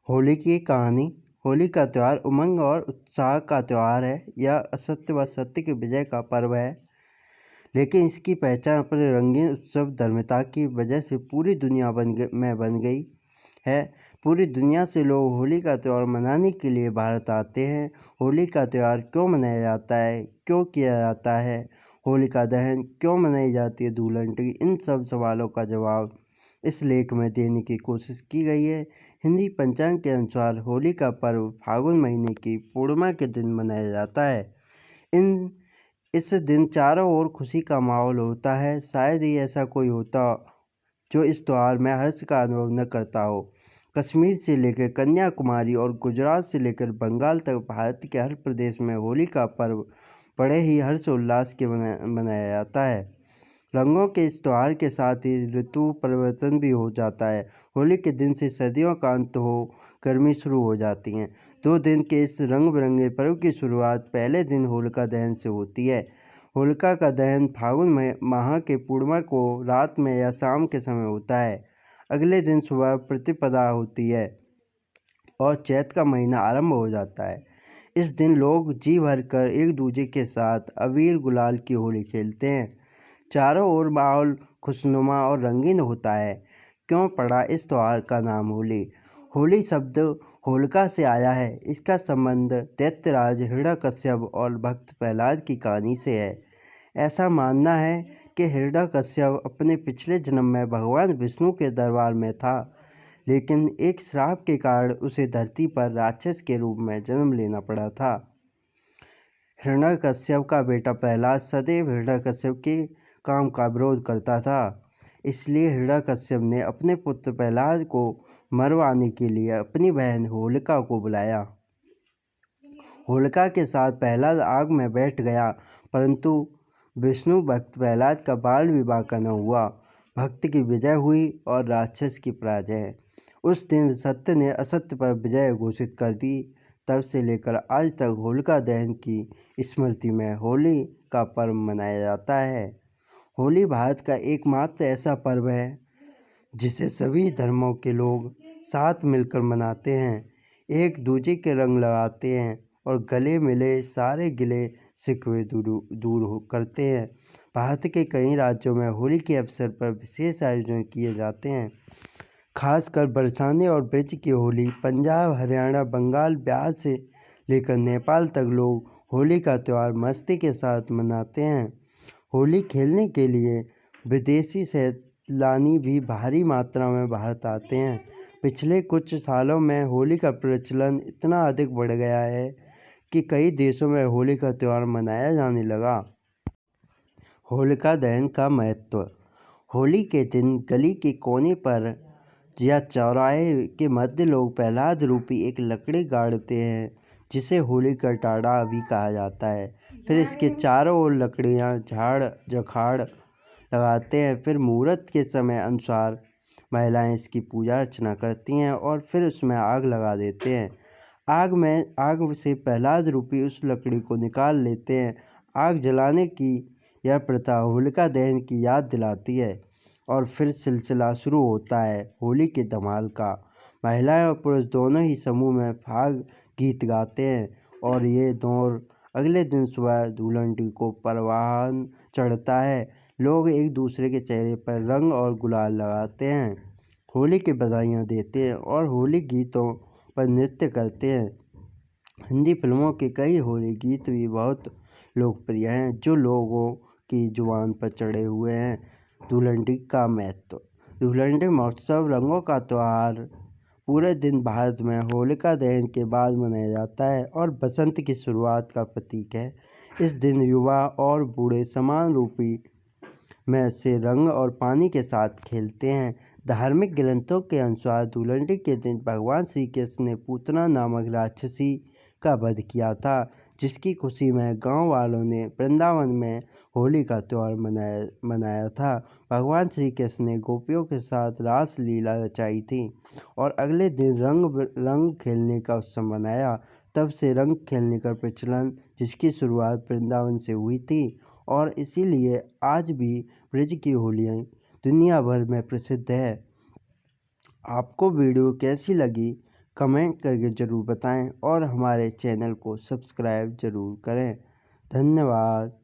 होली की कहानी। होली का त्यौहार उमंग और उत्साह का त्यौहार है। यह असत्य व सत्य की विजय का पर्व है, लेकिन इसकी पहचान अपने रंगीन उत्सव धर्मिता की वजह से पूरी दुनिया में बन गई है। पूरी दुनिया से लोग होली का त्यौहार मनाने के लिए भारत आते हैं। होली का त्यौहार क्यों मनाया जाता है, क्यों किया जाता है, होलिका दहन क्यों मनाई जाती है, धूलंडी, इन सब सवालों का जवाब इस लेख में देने की कोशिश की गई है। हिंदी पंचांग के अनुसार होली का पर्व फागुन महीने की पूर्णिमा के दिन मनाया जाता है। इस दिन चारों ओर खुशी का माहौल होता है। शायद ही ऐसा कोई होता जो इस त्यौहार में हर्ष का अनुभव न करता हो। कश्मीर से लेकर कन्याकुमारी और गुजरात से लेकर बंगाल तक भारत के हर प्रदेश में होली का पर्व बड़े ही हर्षोल्लास के मनाया जाता है। रंगों के इस त्यौहार के साथ ही ऋतु परिवर्तन भी हो जाता है। होली के दिन से सर्दियों का अंत हो गर्मी शुरू हो जाती है। 2 दिन के इस रंग बिरंगे पर्व की शुरुआत पहले दिन होलिका दहन से होती है। होलिका का दहन फागुन माह के पूर्णिमा को रात में या शाम के समय होता है। अगले दिन सुबह प्रतिपदा होती है और चैत का महीना आरंभ हो जाता है। इस दिन लोग जी भर कर एक दूसरे के साथ अबीर गुलाल की होली खेलते हैं। चारों ओर माहौल खुशनुमा और रंगीन होता है। क्यों पड़ा इस त्यौहार का नाम होली? होली शब्द होलिका से आया है। इसका संबंध दैत्यराज हिरण्यकश्यप और भक्त प्रहलाद की कहानी से है। ऐसा मानना है कि हिरण्यकश्यप अपने पिछले जन्म में भगवान विष्णु के दरबार में था, लेकिन एक श्राप के कारण उसे धरती पर राक्षस के रूप में जन्म लेना पड़ा था। हिरण्यकश्यप का बेटा प्रहलाद सदैव हिरण्यकश्यप के काम का विरोध करता था। इसलिए हिरण्यकश्यप ने अपने पुत्र प्रहलाद को मरवाने के लिए अपनी बहन होलिका को बुलाया। होलिका के साथ प्रहलाद आग में बैठ गया, परंतु विष्णु भक्त प्रहलाद का बाल विवाह का न हुआ। भक्त की विजय हुई और राक्षस की पराजय। उस दिन सत्य ने असत्य पर विजय घोषित कर दी। तब से लेकर आज तक होलिका दहन की स्मृति में होली का पर्व मनाया जाता है। होली भारत का एकमात्र ऐसा पर्व है जिसे सभी धर्मों के लोग साथ मिलकर मनाते हैं, एक दूसरे के रंग लगाते हैं और गले मिले सारे गिले शिकवे दूर करते हैं। भारत के कई राज्यों में होली के अवसर पर विशेष आयोजन किए जाते हैं। खासकर बरसाने और ब्रज की होली पंजाब, हरियाणा, बंगाल, बिहार से लेकर नेपाल तक लोग होली का त्यौहार मस्ती के साथ मनाते हैं। होली खेलने के लिए विदेशी सैलानी भी भारी मात्रा में भारत आते हैं। पिछले कुछ सालों में होली का प्रचलन इतना अधिक बढ़ गया है कि कई देशों में होली का त्यौहार मनाया जाने लगा। होलिका दहन का महत्व। होली के दिन गली के कोने पर या चौराहे के मध्य लोग प्रहलाद रूपी एक लकड़ी गाड़ते हैं, जिसे होली का टाड़ा भी कहा जाता है। फिर इसके चारों ओर लकड़ियाँ झाड़ झखाड़ लगाते हैं। फिर मुहूर्त के समय अनुसार महिलाएं इसकी पूजा अर्चना करती हैं और फिर उसमें आग लगा देते हैं। आग से प्रहलाद रूपी उस लकड़ी को निकाल लेते हैं। आग जलाने की यह प्रथा होलिका दहन की याद दिलाती है और फिर सिलसिला शुरू होता है होली के धमाल का। महिलाएं और पुरुष दोनों ही समूह में फाग गीत गाते हैं और ये दौर अगले दिन सुबह धूलंडी को परवान चढ़ता है। लोग एक दूसरे के चेहरे पर रंग और गुलाल लगाते हैं, होली की बधाइयाँ देते हैं और होली गीतों पर नृत्य करते हैं। हिंदी फिल्मों के कई होली गीत भी बहुत लोकप्रिय हैं, जो लोगों की जुबान पर चढ़े हुए हैं। धूलंडी का महत्व। धूलंडी महोत्सव रंगों का त्यौहार पूरे दिन भारत में होलिका दहन के बाद मनाया जाता है और बसंत की शुरुआत का प्रतीक है। इस दिन युवा और बूढ़े समान रूपी में से रंग और पानी के साथ खेलते हैं। धार्मिक ग्रंथों के अनुसार धूलंडी के दिन भगवान श्री कृष्ण ने पूतना नामक राक्षसी का वध किया था, जिसकी खुशी में गांव वालों ने वृंदावन में होली का त्यौहार मनाया था। भगवान श्री कृष्ण ने गोपियों के साथ रास लीला रचाई थी और अगले दिन रंग खेलने का उत्सव मनाया। तब से रंग खेलने का प्रचलन, जिसकी शुरुआत वृंदावन से हुई थी और इसीलिए आज भी ब्रज की होलियाँ दुनिया भर में प्रसिद्ध है। आपको वीडियो कैसी लगी कमेंट करके ज़रूर बताएं और हमारे चैनल को सब्सक्राइब ज़रूर करें। धन्यवाद।